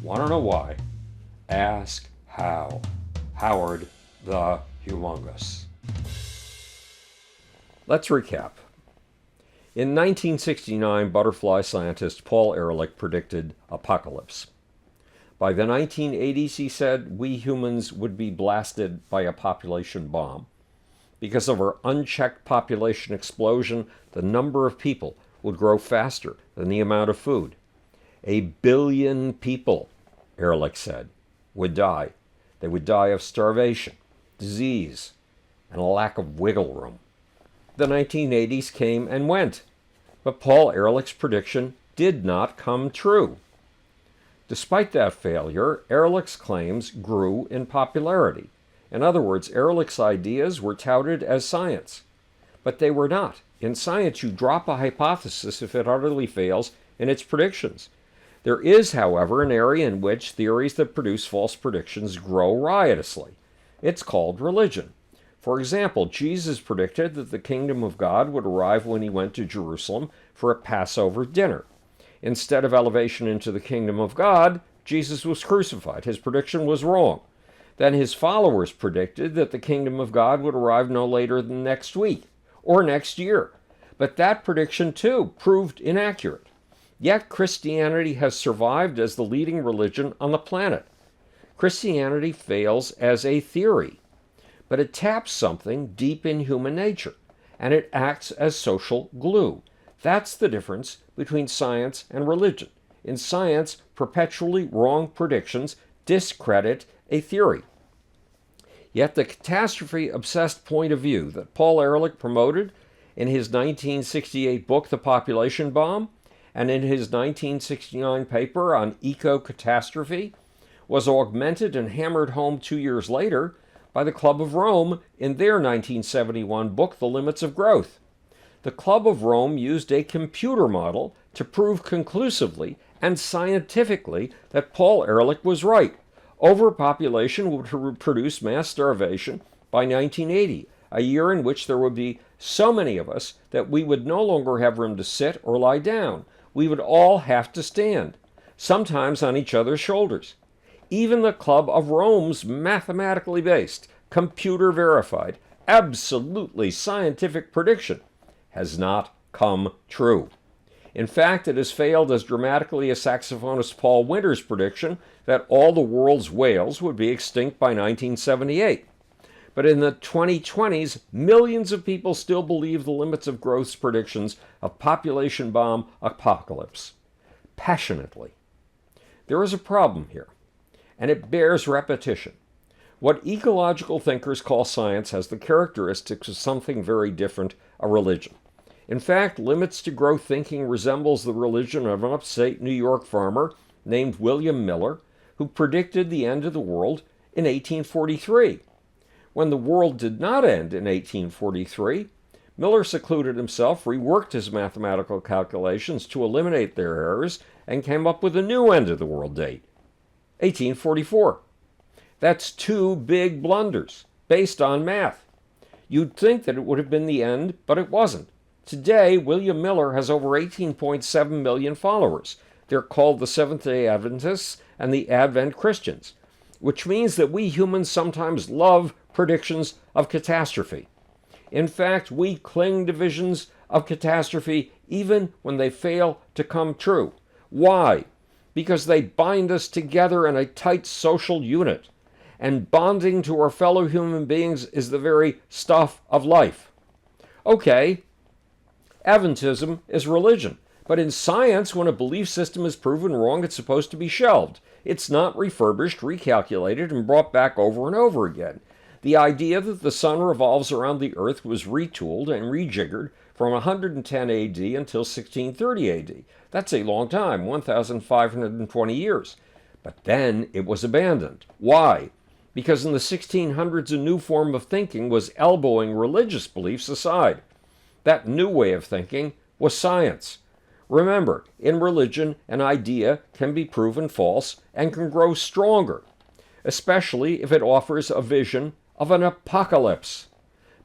Want to know why? Ask how. Howard the Humongous. Let's recap. In 1969, butterfly scientist Paul Ehrlich predicted apocalypse. By the 1980s, he said, we humans would be blasted by a population bomb. Because of our unchecked population explosion, the number of people would grow faster than the amount of food. 1 billion people, Ehrlich said, would die. They would die of starvation, disease, and a lack of wiggle room. The 1980s came and went, but Paul Ehrlich's prediction did not come true. Despite that failure, Ehrlich's claims grew in popularity. In other words, Ehrlich's ideas were touted as science, but they were not. In science, you drop a hypothesis if it utterly fails in its predictions. There is, however, an area in which theories that produce false predictions grow riotously. It's called religion. For example, Jesus predicted that the kingdom of God would arrive when he went to Jerusalem for a Passover dinner. Instead of elevation into the kingdom of God, Jesus was crucified. His prediction was wrong. Then his followers predicted that the kingdom of God would arrive no later than next week or next year. But that prediction, too, proved inaccurate. Yet Christianity has survived as the leading religion on the planet. Christianity fails as a theory, but it taps something deep in human nature, and it acts as social glue. That's the difference between science and religion. In science, perpetually wrong predictions discredit a theory. Yet the catastrophe-obsessed point of view that Paul Ehrlich promoted in his 1968 book, The Population Bomb, and in his 1969 paper on eco-catastrophe, was augmented and hammered home 2 years later by the Club of Rome in their 1971 book, The Limits of Growth. The Club of Rome used a computer model to prove conclusively and scientifically that Paul Ehrlich was right. Overpopulation would produce mass starvation by 1980, a year in which there would be so many of us that we would no longer have room to sit or lie down. We would all have to stand, sometimes on each other's shoulders. Even the Club of Rome's mathematically based, computer-verified, absolutely scientific prediction has not come true. In fact, it has failed as dramatically as saxophonist Paul Winter's prediction that all the world's whales would be extinct by 1978. But in the 2020s, millions of people still believe the Limits of Growth's predictions of population bomb apocalypse. Passionately. There is a problem here, and it bears repetition. What ecological thinkers call science has the characteristics of something very different, a religion. In fact, limits to growth thinking resembles the religion of an upstate New York farmer named William Miller, who predicted the end of the world in 1843. When the world did not end in 1843, Miller secluded himself, reworked his mathematical calculations to eliminate their errors, and came up with a new end of the world date, 1844. That's two big blunders based on math. You'd think that it would have been the end, but it wasn't. Today, William Miller has over 18.7 million followers. They're called the Seventh-day Adventists and the Advent Christians, which means that we humans sometimes love predictions of catastrophe. In fact, we cling to visions of catastrophe even when they fail to come true. Why? Because they bind us together in a tight social unit, and bonding to our fellow human beings is the very stuff of life. Okay, Adventism is religion, but in science, when a belief system is proven wrong, it's supposed to be shelved. It's not refurbished, recalculated, and brought back over and over again. The idea that the sun revolves around the earth was retooled and rejiggered from 110 AD until 1630 AD. That's a long time, 1,520 years. But then it was abandoned. Why? Because in the 1600s, a new form of thinking was elbowing religious beliefs aside. That new way of thinking was science. Remember, in religion, an idea can be proven false and can grow stronger, especially if it offers a vision of an apocalypse.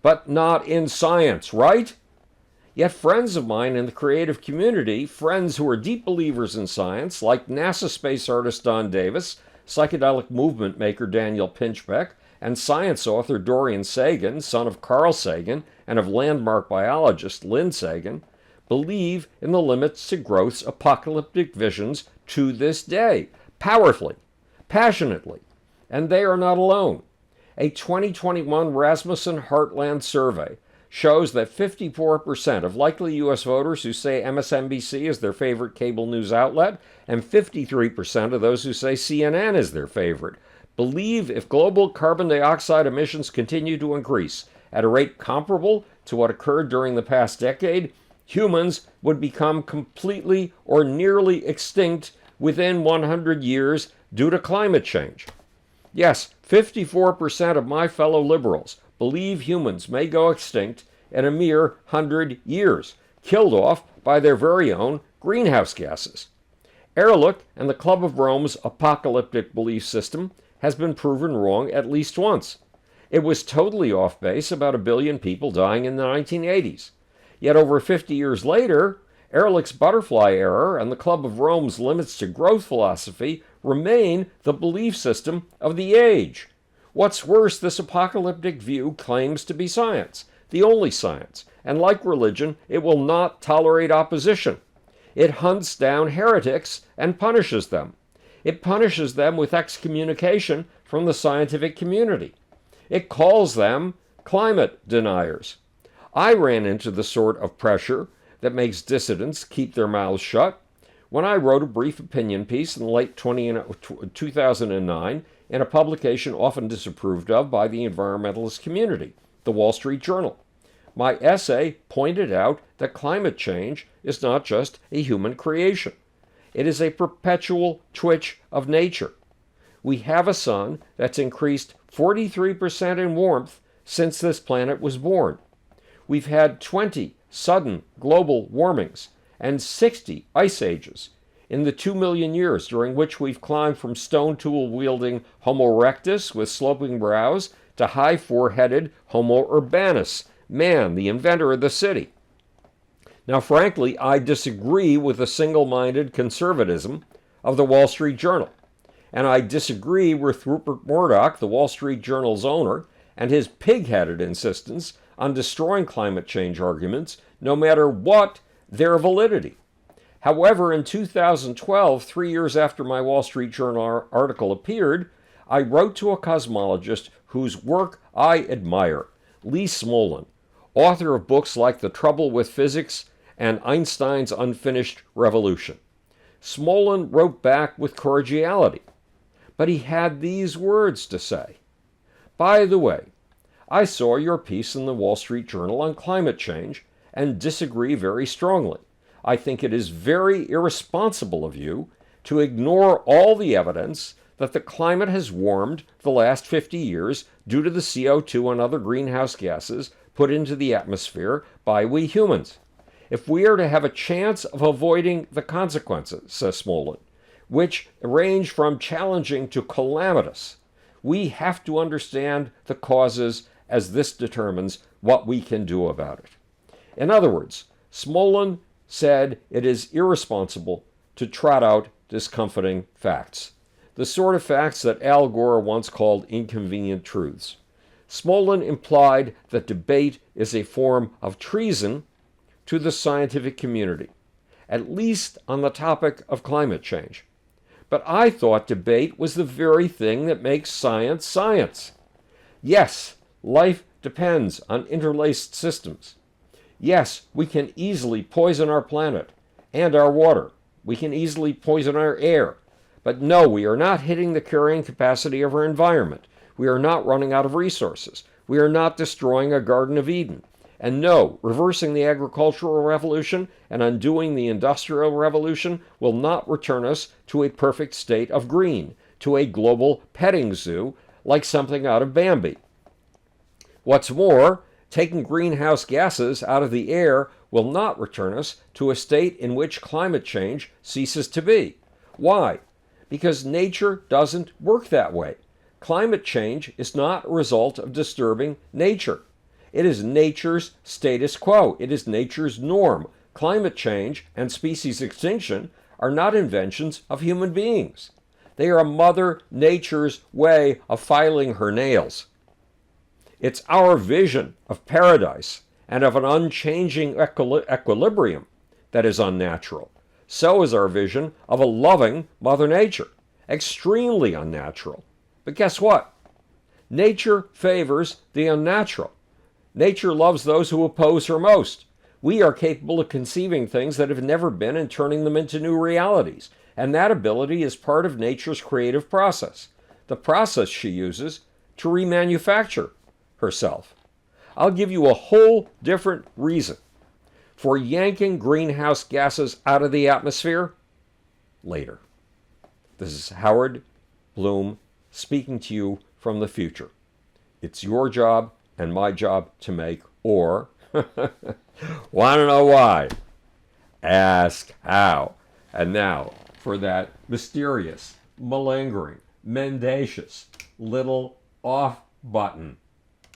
But not in science, right? Yet friends of mine in the creative community, friends who are deep believers in science, like NASA space artist Don Davis, psychedelic movement maker Daniel Pinchbeck, and science author Dorian Sagan, son of Carl Sagan and of landmark biologist Lynn Sagan, believe in the limits to growth's apocalyptic visions to this day, powerfully, passionately, and they are not alone. A 2021 Rasmussen Heartland survey shows that 54% of likely U.S. voters who say MSNBC is their favorite cable news outlet and 53% of those who say CNN is their favorite believe if global carbon dioxide emissions continue to increase at a rate comparable to what occurred during the past decade, humans would become completely or nearly extinct within 100 years due to climate change. Yes, 54% of my fellow liberals believe humans may go extinct in a mere 100 years, killed off by their very own greenhouse gases. Ehrlich and the Club of Rome's apocalyptic belief system has been proven wrong at least once. It was totally off base about 1 billion people dying in the 1980s. Yet over 50 years later, Ehrlich's butterfly error and the Club of Rome's limits to growth philosophy remain the belief system of the age. What's worse, this apocalyptic view claims to be science, the only science, and like religion, it will not tolerate opposition. It hunts down heretics and punishes them. It punishes them with excommunication from the scientific community. It calls them climate deniers. I ran into the sort of pressure that makes dissidents keep their mouths shut when I wrote a brief opinion piece in late 2009 in a publication often disapproved of by the environmentalist community, the Wall Street Journal. My essay pointed out that climate change is not just a human creation. It is a perpetual twitch of nature. We have a sun that's increased 43% in warmth since this planet was born. We've had 20 sudden global warmings and 60 ice ages in the 2 million years during which we've climbed from stone tool-wielding Homo erectus with sloping brows to high four-headed Homo urbanus, man, the inventor of the city. Now, frankly, I disagree with the single-minded conservatism of the Wall Street Journal. And I disagree with Rupert Murdoch, the Wall Street Journal's owner, and his pig-headed insistence on destroying climate change arguments, no matter what their validity. However, in 2012, 3 years after my Wall Street Journal article appeared, I wrote to a cosmologist whose work I admire, Lee Smolin, author of books like The Trouble with Physics and Einstein's Unfinished Revolution. Smolin wrote back with cordiality, but he had these words to say. By the way, I saw your piece in the Wall Street Journal on climate change and disagree very strongly. I think it is very irresponsible of you to ignore all the evidence that the climate has warmed the last 50 years due to the CO2 and other greenhouse gases put into the atmosphere by we humans. If we are to have a chance of avoiding the consequences, says Smolin, which range from challenging to calamitous, we have to understand the causes as this determines what we can do about it. In other words, Smolin said it is irresponsible to trot out discomforting facts, the sort of facts that Al Gore once called inconvenient truths. Smolin implied that debate is a form of treason to the scientific community, at least on the topic of climate change. But I thought debate was the very thing that makes science science. Yes, life depends on interlaced systems. Yes, we can easily poison our planet and our water. We can easily poison our air. But no, we are not hitting the carrying capacity of our environment. We are not running out of resources. We are not destroying a Garden of Eden. And no, reversing the agricultural revolution and undoing the industrial revolution will not return us to a perfect state of green, to a global petting zoo like something out of Bambi. What's more, taking greenhouse gases out of the air will not return us to a state in which climate change ceases to be. Why? Because nature doesn't work that way. Climate change is not a result of disturbing nature. It is nature's status quo. It is nature's norm. Climate change and species extinction are not inventions of human beings. They are Mother Nature's way of filing her nails. It's our vision of paradise and of an unchanging equilibrium that is unnatural. So is our vision of a loving Mother Nature. Extremely unnatural. But guess what? Nature favors the unnatural. Nature loves those who oppose her most. We are capable of conceiving things that have never been and turning them into new realities. And that ability is part of nature's creative process. The process she uses to remanufacture herself. I'll give you a whole different reason for yanking greenhouse gases out of the atmosphere later. This is Howard Bloom speaking to you from the future. It's your job and my job to make, or want to know why? Ask how. And now for that mysterious, malingering, mendacious little off button.